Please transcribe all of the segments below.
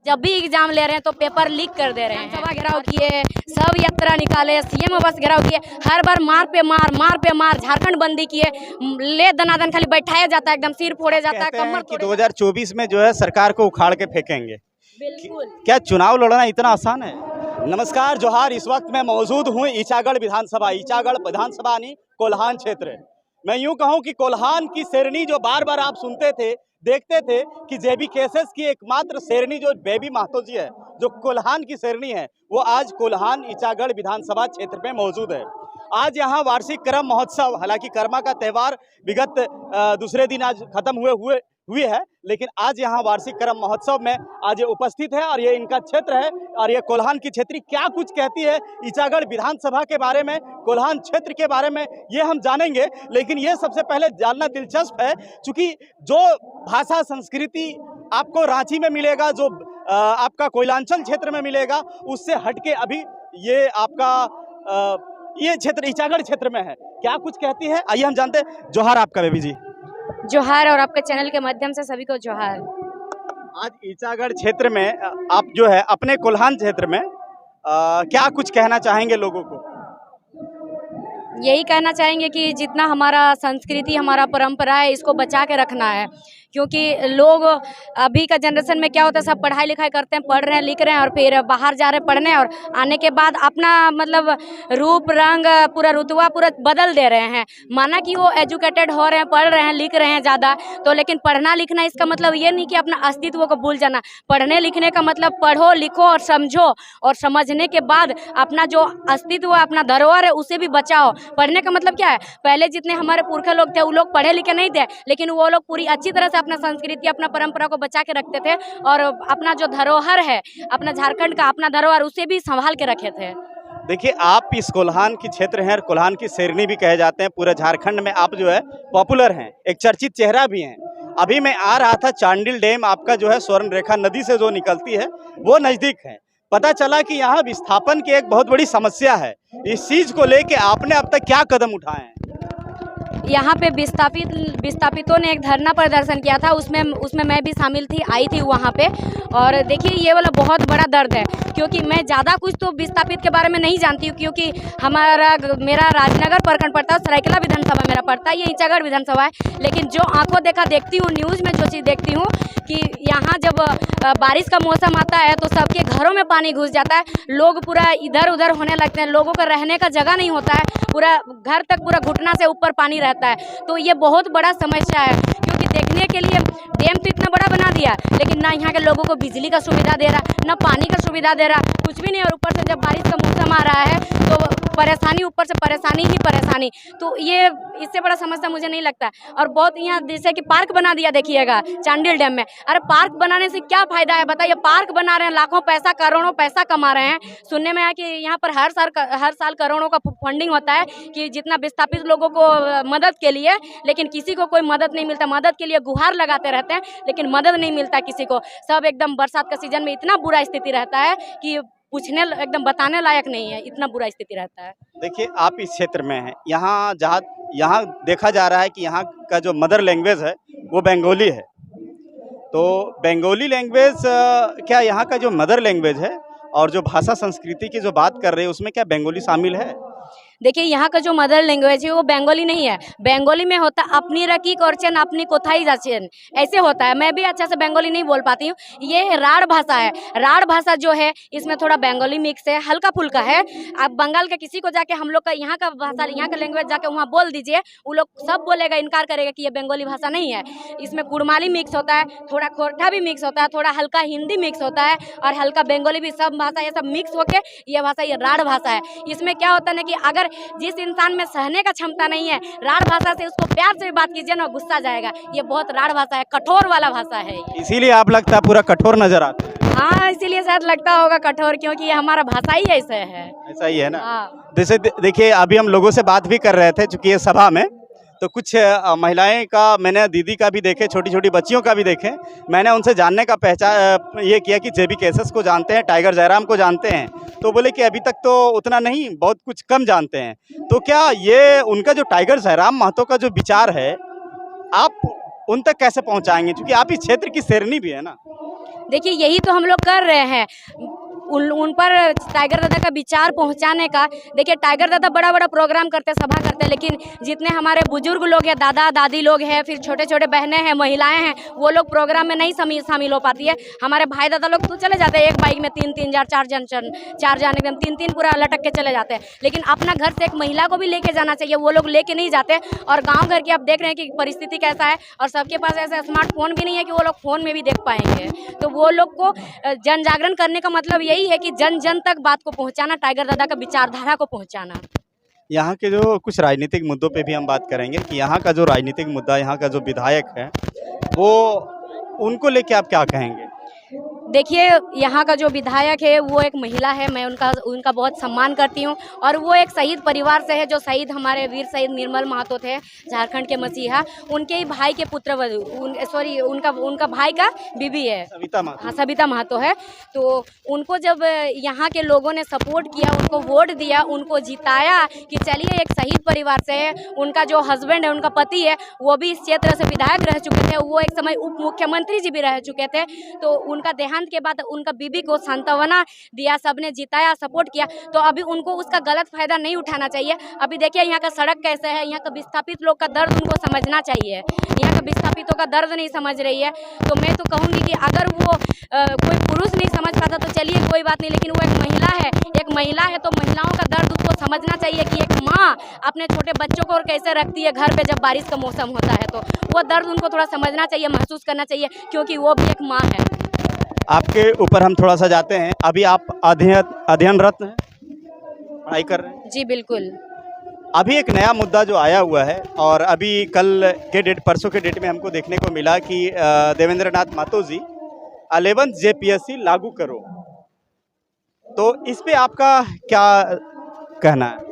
जब भी एग्जाम ले रहे हैं तो पेपर लीक कर दे रहे हैं। सभा घेराव किए, सब यात्रा निकाले, सीएम बस घेराव किए, हर बार मार पे मार, झारखंड बंदी किए, ले दनादन खाली बैठाया जाता है, एकदम सिर फोड़े जाता है, कमर कि 2024 में जो है सरकार को उखाड़ के फेंकेंगे। बिल्कुल। क्या चुनाव लड़ना इतना आसान है? नमस्कार, जोहार। इस वक्त मैं मौजूद हूँ ईचागढ़ विधानसभा नहीं, कोल्हान क्षेत्र। मैं यूं कहूं कि कोल्हान की शेरनी जो बार बार आप सुनते थे, देखते थे कि जेबी केसेस की एकमात्र शेरनी जो बेबी महतो जी है, जो कोल्हान की शेरनी है, वो आज कोल्हान ईचागढ़ विधानसभा क्षेत्र में मौजूद है। आज यहाँ वार्षिक करम महोत्सव, हालांकि कर्मा का त्यौहार विगत दूसरे दिन आज खत्म हुई है, लेकिन आज यहाँ वार्षिक करम महोत्सव में आज ये उपस्थित है और ये इनका क्षेत्र है और ये कोल्हान की क्षेत्री क्या कुछ कहती है ईचागढ़ विधानसभा के बारे में, कोल्हान क्षेत्र के बारे में, ये हम जानेंगे। लेकिन ये सबसे पहले जानना दिलचस्प है, चूँकि जो भाषा संस्कृति आपको रांची में मिलेगा, जो आपका कोयलांचल क्षेत्र में मिलेगा, उससे हटके अभी ये आपका ये क्षेत्र ईचागढ़ क्षेत्र में है। क्या कुछ कहती है, आइए हम जानते हैं। जोहार आपका बेबी जी। जोहार, और आपके चैनल के माध्यम से सभी को जोहार। आज ईचागढ़ क्षेत्र में आप जो है अपने कोल्हान क्षेत्र में क्या कुछ कहना चाहेंगे लोगों को? यही कहना चाहेंगे कि जितना हमारा संस्कृति, हमारा परंपरा है, इसको बचा के रखना है, क्योंकि लोग अभी का जनरेशन में क्या होता है, सब पढ़ाई लिखाई करते हैं, पढ़ रहे हैं, लिख रहे हैं और फिर बाहर जा रहे हैं पढ़ने, और आने के बाद अपना मतलब रूप रंग पूरा रुतबा पूरा बदल दे रहे हैं। माना कि वो एजुकेटेड हो रहे हैं, पढ़ रहे हैं, लिख रहे हैं ज़्यादा, तो लेकिन पढ़ना लिखना इसका मतलब ये नहीं कि अपना अस्तित्व को भूल जाना। पढ़ने लिखने का मतलब पढ़ो, लिखो और समझो, और समझने के बाद अपना जो अस्तित्व, अपना धरोहर है, उसे भी बचाओ। पढ़ने का मतलब क्या है, पहले जितने हमारे पुरखे लोग थे वो लोग पढ़े लिखे नहीं थे, लेकिन वो लोग पूरी अच्छी तरह से अपना संस्कृति, अपना परंपरा को बचा के रखते थे और अपना जो धरोहर है, अपना झारखंड का अपना धरोहर, उसे भी संभाल के रखे थे। देखिए, आप इस कोल्हान की क्षेत्र हैं और कोल्हान की शेरनी भी कहे जाते हैं। पूरे झारखंड में आप जो है पॉपुलर हैं, एक चर्चित चेहरा भी हैं। अभी मैं आ रहा था, चांडिल डैम आपका जो है स्वर्ण रेखा नदी से जो निकलती है वो नज़दीक है। पता चला कि यहाँ विस्थापन की एक बहुत बड़ी समस्या है। इस चीज़ को लेके आपने अब तक क्या कदम उठाए हैं? यहाँ पे विस्थापितों ने एक धरना प्रदर्शन किया था, उसमें मैं भी शामिल थी, आई थी वहाँ पे। और देखिए, ये वाला बहुत बड़ा दर्द है, क्योंकि मैं ज़्यादा कुछ तो विस्थापित के बारे में नहीं जानती हूँ, क्योंकि मेरा राजनगर प्रखंड पड़ता है, सरायकेला विधानसभा मेरा पड़ता है, ये ईचागढ़ विधानसभा है। लेकिन जो आंखों देखा देखती हूँ, न्यूज़ में जो चीज़ देखती हूँ कि यहाँ जब बारिश का मौसम आता है तो सबके घरों में पानी घुस जाता है, लोग पूरा इधर उधर होने लगते हैं, लोगों का रहने का जगह नहीं होता है, पूरा घर तक पूरा घुटना से ऊपर पानी रहता है। तो ये बहुत बड़ा समस्या है, क्योंकि देखने के लिए डैम तो इतना बड़ा बना दिया, लेकिन ना यहाँ के लोगों को बिजली का सुविधा दे रहा, ना पानी का सुविधा दे रहा, कुछ भी नहीं। और ऊपर से जब बारिश का मौसम आ रहा है तो परेशानी, ऊपर से परेशानी ही परेशानी। तो ये इससे बड़ा समस्या मुझे नहीं लगता। और बहुत यहाँ जैसे कि पार्क बना दिया, देखिएगा चांडिल डैम में। अरे पार्क बनाने से क्या फायदा है बताइए? पार्क बना रहे हैं, लाखों पैसा, करोड़ों पैसा कमा रहे हैं। सुनने में आया कि यहाँ पर हर साल करोड़ों का फंडिंग होता है कि जितना विस्थापित लोगों को मदद के लिए, लेकिन किसी को कोई मदद नहीं मिलता। मदद के लिए गुहार लगाते रहते हैं, लेकिन मदद नहीं मिलता किसी को। सब एकदम बरसात का सीजन में इतना बुरा स्थिति रहता है कि पूछने, एकदम बताने लायक नहीं है, इतना बुरा स्थिति रहता है। देखिए, आप इस क्षेत्र में हैं, यहाँ देखा जा रहा है कि यहाँ का जो मदर लैंग्वेज है वो बंगाली है। तो बंगाली लैंग्वेज क्या यहाँ का जो मदर लैंग्वेज है और जो भाषा संस्कृति की जो बात कर रहे हैं, उसमें क्या बंगाली शामिल है? देखिए, यहाँ का जो मदर लैंग्वेज है वो बंगाली नहीं है। बंगाली में होता अपनी रकी करचन, अपनी कोथाई जाचन, ऐसे होता है। मैं भी अच्छा से बंगाली नहीं बोल पाती हूँ। ये राढ़ भाषा है। राढ़ भाषा जो है, इसमें थोड़ा बंगाली मिक्स है, हल्का फुल्का है। आप बंगाल के किसी को जाके हम लोग का यहाँ का भाषा, यहाँ का लैंग्वेज जाके वहाँ बोल दीजिए, वो लोग सब बोलेगा, इनकार करेगा कि ये बंगाली भाषा नहीं है। इसमें कुड़माली मिक्स होता है, थोड़ा खोरठा भी मिक्स होता है, थोड़ा हल्का हिंदी मिक्स होता है और हल्का बंगाली भी, सब भाषा ये सब मिक्स होके ये भाषा, ये राढ़ भाषा है। इसमें क्या होता है ना कि अगर जिस इंसान में सहने का क्षमता नहीं है, राढ़ भाषा से उसको प्यार से भी बात कीजिए ना, गुस्सा जाएगा। ये बहुत राढ़ भाषा है, कठोर वाला भाषा है। इसीलिए आप लगता है पूरा कठोर नजर आता है। हाँ, इसीलिए शायद लगता होगा कठोर, क्योंकि ये हमारा भाषा ही ऐसे है। ऐसा ही है ना। हाँ। जैसे देखिए, अभी हम लोगों से बात भी कर रहे थे, चूंकि ये सभा में तो कुछ महिलाएं का मैंने, दीदी का भी देखे, छोटी छोटी बच्चियों का भी देखे। मैंने उनसे जानने का ये किया कि जेबी केसेस को जानते हैं, टाइगर जयराम को जानते हैं, तो बोले कि अभी तक तो उतना नहीं, बहुत कुछ कम जानते हैं। तो क्या ये उनका जो टाइगर जयराम महतो का जो विचार है, आप उन तक कैसे पहुंचाएंगे, क्योंकि आप इस क्षेत्र की शेरनी भी है ना? देखिए यही तो हम लोग कर रहे हैं, उन पर टाइगर दादा का विचार पहुंचाने का। देखिए टाइगर दादा बड़ा बड़ा प्रोग्राम करते हैं, सभा करते हैं, लेकिन जितने हमारे बुजुर्ग लोग हैं, दादा दादी लोग हैं, फिर छोटे छोटे बहनें हैं, महिलाएं हैं, वो लोग प्रोग्राम में नहीं शामिल हो पाती है। हमारे भाई दादा लोग तो चले जाते हैं एक बाइक में 3-3 चार जन एकदम 3-3 पूरा लटक के चले जाते हैं, लेकिन अपना घर से एक महिला को भी लेके जाना चाहिए, वो लोग लेके नहीं जाते। और गाँव घर की आप देख रहे हैं कि परिस्थिति कैसा है, और सबके पास ऐसा स्मार्टफोन भी नहीं है कि वो लोग फ़ोन में भी देख पाएंगे। तो वो लोग को जन जागरण करने का मतलब यही है कि जन जन तक बात को पहुंचाना, टाइगर दादा का विचारधारा को पहुंचाना। यहाँ के जो कुछ राजनीतिक मुद्दों पे भी हम बात करेंगे कि यहाँ का जो राजनीतिक मुद्दा, यहाँ का जो विधायक है, वो उनको लेके आप क्या कहेंगे? देखिए यहाँ का जो विधायक है वो एक महिला है, मैं उनका बहुत सम्मान करती हूँ, और वो एक शहीद परिवार से है, जो शहीद हमारे वीर शहीद निर्मल महतो थे, झारखंड के मसीहा, उनके ही भाई के पुत्र उनका भाई का बीबी है, सविता महतो। हाँ, सविता महतो है। तो उनको जब यहाँ के लोगों ने सपोर्ट किया, उनको वोट दिया, उनको जिताया कि चलिए एक शहीद परिवार से है, उनका जो हस्बैंड है, उनका पति है, वो भी इस क्षेत्र से विधायक रह चुके थे, वो एक समय उप मुख्यमंत्री जी भी रह चुके थे। तो उनका देहांत के बाद उनका बीबी को सांत्वना दिया, सबने जिताया, सपोर्ट किया। तो अभी उनको उसका गलत फायदा नहीं उठाना चाहिए। अभी देखिए यहाँ का सड़क कैसे है, यहाँ का विस्थापित लोग का दर्द उनको समझना चाहिए, यहाँ का विस्थापितों का दर्द नहीं समझ रही है। तो मैं तो कहूँगी कि अगर वो कोई पुरुष नहीं समझ पाता तो चलिए कोई बात नहीं, लेकिन वो एक महिला है, तो महिलाओं का दर्द उसको समझना चाहिए कि एक माँ अपने छोटे बच्चों को और कैसे रखती है घर पे जब बारिश का मौसम होता है। तो वो दर्द उनको थोड़ा समझना चाहिए, महसूस करना चाहिए, क्योंकि वो भी एक माँ है। आपके ऊपर हम थोड़ा सा जाते हैं। अभी आप अध्ययनरत हैं, पढ़ाई कर रहे हैं? जी बिल्कुल। अभी एक नया मुद्दा जो आया हुआ है, और अभी कल के डेट, परसों के डेट में हमको देखने को मिला कि देवेंद्र नाथ महतो जी 11th JPSC लागू करो। तो इस पे आपका क्या कहना है?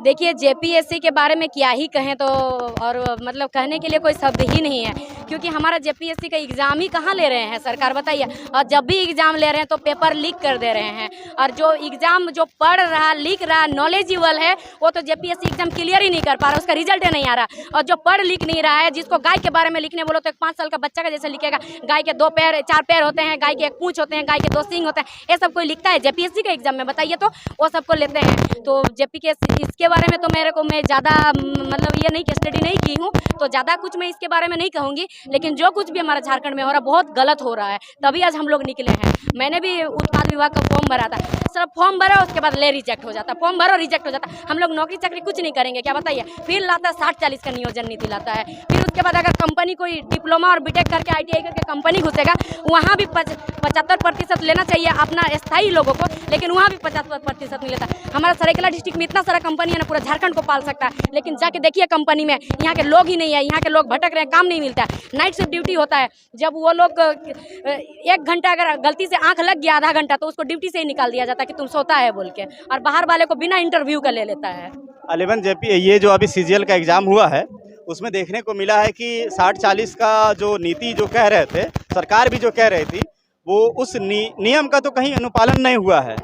देखिए JPSC के बारे में क्या ही कहें, तो और मतलब कहने के लिए कोई शब्द ही नहीं है, क्योंकि हमारा JPSC का एग्ज़ाम ही कहाँ ले रहे हैं सरकार, बताइए। और जब भी एग्ज़ाम ले रहे हैं तो पेपर लीक कर दे रहे हैं, और जो एग्ज़ाम जो पढ़ रहा, लिख रहा, नॉलेजेबल है, वो तो JPSC एग्ज़ाम क्लियर ही नहीं कर पा रहा, उसका रिजल्ट ही नहीं आ रहा। और जो पढ़ लिख नहीं रहा है, जिसको गाय के बारे में लिखने बोलो तो एक 5 साल का बच्चा का जैसे लिखेगा, गाय के 2 पैर 4 पैर होते हैं, गाय के 1 पूँछ होते हैं, गाय के 2 सींग होते हैं, ये सब कोई लिखता है JPSC के एग्ज़ाम में, बताइए। तो वो सबको लेते हैं। तो JPSC इसके बारे में तो मैं ज़्यादा मतलब ये नहीं कि स्टडी नहीं की हूँ, तो ज़्यादा कुछ मैं इसके बारे में नहीं कहूँगी, लेकिन जो कुछ भी हमारा झारखंड में हो रहा है बहुत गलत हो रहा है, तभी आज हम लोग निकले हैं। मैंने भी उत्पाद विभाग का फॉर्म भरा था, सिर्फ फॉर्म भरा, उसके बाद रिजेक्ट हो जाता, फॉर्म भरो रिजेक्ट हो जाता। हम लोग नौकरी चाकरी कुछ नहीं करेंगे क्या, बताइए। फिर लाता 60-40 का नियोजन नीति लाता है, फिर उसके बाद अगर कंपनी कोई डिप्लोमा और बीटेक करके ITI करके कंपनी घुसेगा, वहाँ भी 75% लेना चाहिए अपना स्थायी लोगों को, लेकिन वहाँ भी 50% नहीं लेता। हमारा सरायकेला डिस्ट्रिक्ट में इतना सारा कंपनी है ना, पूरा झारखंड को पाल सकता है, लेकिन जाके देखिए कंपनी में यहाँ के लोग ही नहीं है, यहाँ के लोग भटक रहे हैं, काम नहीं मिलता है, नाइट शिफ्ट ड्यूटी होता है। जब वो लोग 1 घंटा अगर गलती से आंख लग गया, आधा घंटा, तो उसको ड्यूटी से ही निकाल दिया जाता है कि तुम सोता है बोल के, और बाहर वाले को बिना इंटरव्यू का ले लेता है। 11 JP ये जो अभी CGL का एग्ज़ाम हुआ है, उसमें देखने को मिला है कि 60-40 का जो नीति जो कह रहे थे, सरकार भी जो कह रही थी, वो उस नियम का तो कहीं अनुपालन नहीं हुआ है।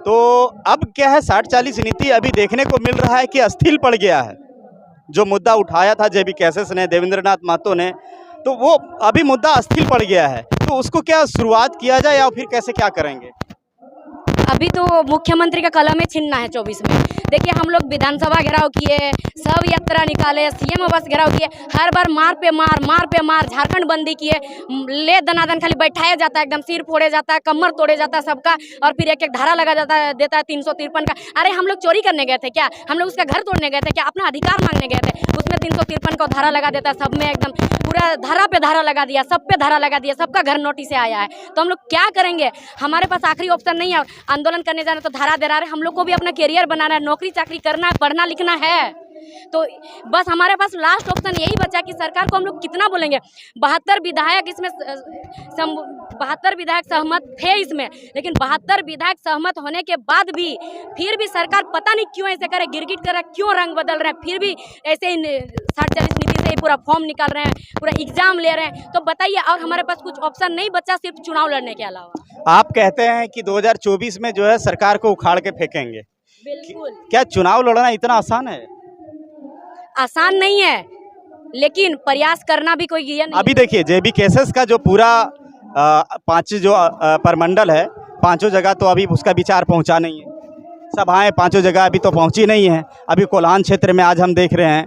तो अब क्या है, 60-40 नीति अभी देखने को मिल रहा है कि अस्थिर पड़ गया है। जो मुद्दा उठाया था JB कैसेस ने, देवेंद्र नाथ महतो ने, तो वो अभी मुद्दा अस्थिर पड़ गया है। तो उसको क्या शुरुआत किया जाए, या फिर कैसे क्या करेंगे? अभी तो मुख्यमंत्री का कलम है छीनना है 24 में। देखिए हम लोग विधानसभा घेराव किए, सब यात्रा निकाले, CM बस घेराव किए, हर बार मार पे मार, झारखंड बंदी किए, ले दनादन खाली बैठाया जाता है, एकदम सिर फोड़े जाता है, कमर तोड़े जाता है सबका, और फिर एक धारा लगा देता है 353 का। अरे हम लोग चोरी करने गए थे क्या, हम लोग उसका घर तोड़ने गए थे क्या, अपना अधिकार मांगने गए थे, उसमें 353 का धारा लगा देता है, सब में एकदम पूरा धारा पे धारा लगा दिया, सब पे धारा लगा दिया, सबका घर नोटिस से आया है। तो हम लोग क्या करेंगे, हमारे पास आखिरी ऑप्शन नहीं है, आंदोलन करने जाना तो धारा दे रहा है। हम लोग को भी अपना करियर बनाना है, नौकरी चाकरी करना है, पढ़ना लिखना है, तो बस हमारे पास लास्ट ऑप्शन यही बचा कि सरकार को हम लोग कितना बोलेंगे। 72 विधायक इसमें 72 विधायक सहमत थे इसमें, लेकिन 72 विधायक सहमत होने के बाद भी फिर भी सरकार पता नहीं क्यों ऐसे करे, गिरगिट कर रहा है, क्यों रंग बदल रहे हैं, फिर भी ऐसे ही 60-40 नीति से ही पूरा फॉर्म निकाल रहे हैं, पूरा एग्जाम ले रहे हैं। तो बताइए, और हमारे पास कुछ ऑप्शन नहीं बचा सिर्फ चुनाव लड़ने के अलावा। आप कहते हैं कि 2024 में जो है सरकार को उखाड़ के फेंकेंगे। बिल्कुल। क्या चुनाव लड़ना इतना आसान है? आसान नहीं है, लेकिन प्रयास करना भी कोई ये नहीं। अभी देखिए JB केसेस का जो पूरा पांच जो परमंडल है, पांचों जगह तो अभी उसका विचार पहुंचा नहीं है। सभाएं पांचों जगह अभी तो पहुंची नहीं है। अभी कोल्हान क्षेत्र में आज हम देख रहे हैं,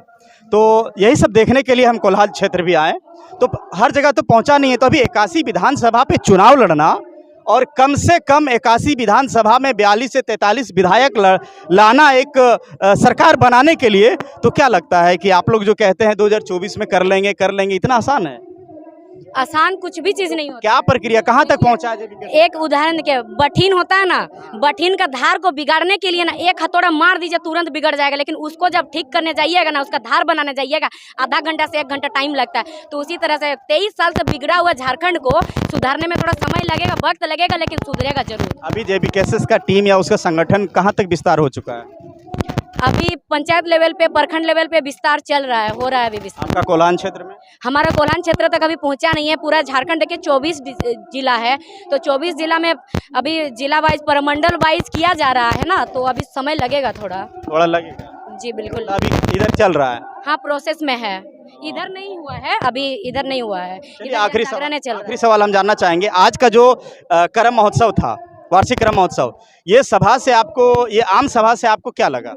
तो यही सब देखने के लिए हम कोल्हान क्षेत्र भी आए, तो हर जगह तो पहुंचा नहीं है। तो अभी 81 विधानसभा पे चुनाव लड़ना और कम से कम 81 विधानसभा में 42 से 43 विधायक लाना एक सरकार बनाने के लिए, तो क्या लगता है कि आप लोग जो कहते हैं 2024 में कर लेंगे, इतना आसान है? आसान कुछ भी चीज नहीं होता। क्या प्रक्रिया, कहाँ तक पहुँचा है? एक उदाहरण के, बठीन होता है ना, बठीन का धार को बिगाड़ने के लिए ना एक हथौड़ा मार दीजिए तुरंत बिगड़ जाएगा, लेकिन उसको जब ठीक करने जाइएगा ना, उसका धार बनाने जाइएगा, आधा घंटा से 1 घंटा टाइम लगता है। तो उसी तरह से 23 साल से बिगड़ा हुआ झारखंड को सुधारने में थोड़ा समय लगेगा, वक्त लगेगा, लेकिन सुधरेगा जरूर। अभी JBKSS का टीम या उसका संगठन कहाँ तक विस्तार हो चुका है? अभी पंचायत लेवल पे, प्रखंड लेवल पे विस्तार चल रहा है, हो रहा है अभी विस्तार। आपका कोल्हान क्षेत्र में? हमारा कोल्हान क्षेत्र तक अभी पहुंचा नहीं है। पूरा झारखंड के 24 जिला है, तो 24 जिला में अभी जिला वाइज, परमंडल वाइज किया जा रहा है ना, तो अभी समय लगेगा, थोड़ा लगेगा। जी बिल्कुल। अभी इधर चल रहा है? हाँ, प्रोसेस में है, इधर नहीं हुआ है, अभी इधर नहीं हुआ है। आखिरी सवाल हम जानना चाहेंगे, आज का जो करम महोत्सव था, वार्षिक करम महोत्सव, ये सभा से आपको, ये आम सभा से आपको क्या लगा?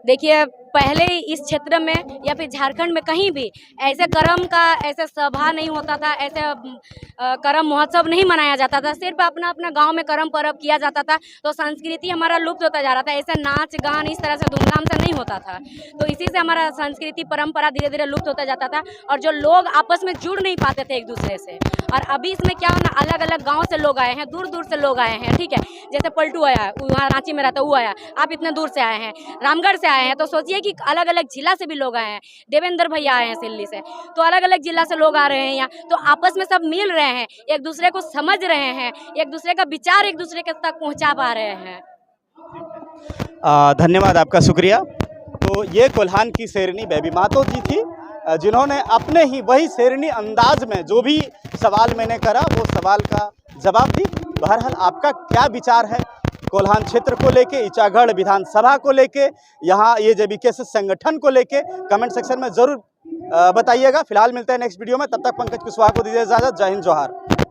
देखिए, पहले इस क्षेत्र में या फिर झारखंड में कहीं भी ऐसे करम का ऐसे सभा नहीं होता था, ऐसे करम महोत्सव नहीं मनाया जाता था। सिर्फ अपना अपना गांव में करम पर्व किया जाता था, तो संस्कृति हमारा लुप्त होता जा रहा था। ऐसे नाच गान इस तरह से धूमधाम से नहीं होता था, तो इसी से हमारा संस्कृति परंपरा धीरे धीरे लुप्त होता जाता था, और जो लोग आपस में जुड़ नहीं पाते थे एक दूसरे से। और अभी इसमें क्या होना, अलग अलग गाँव से लोग आए हैं, दूर दूर से लोग आए हैं, ठीक है। जैसे पलटू आया, वहाँ रांची में रहता, वो आया, आप इतने दूर से आए हैं, रामगढ़ से आए हैं, तो सोचिए कि अलग अलग जिला से भी लोग आए हैं। देवेंद्र भैया आए हैं सिल्ली से, तो अलग अलग जिला से लोग आ रहे हैं यहाँ, तो आपस में सब मिल रहे हैं, एक दूसरे को समझ रहे हैं, एक दूसरे का विचार एक दूसरे के तक पहुँचा पा रहे हैं। धन्यवाद आपका, शुक्रिया। तो ये कोल्हान की शेरनी बेबी महतो जी थी, जिन्होंने अपने ही वही शेरनी अंदाज में जो भी सवाल मैंने करा, वो सवाल का जवाब दी। बहरहाल आपका क्या विचार है कोल्हान क्षेत्र को लेके, इचागढ़ विधानसभा को लेके, यहाँ ये JBKSS संगठन को लेके, कमेंट सेक्शन में ज़रूर बताइएगा। फिलहाल मिलते हैं नेक्स्ट वीडियो में, तब तक पंकज कुशवाहा को दीजिए इजाज़त। जय हिंद, जोहार।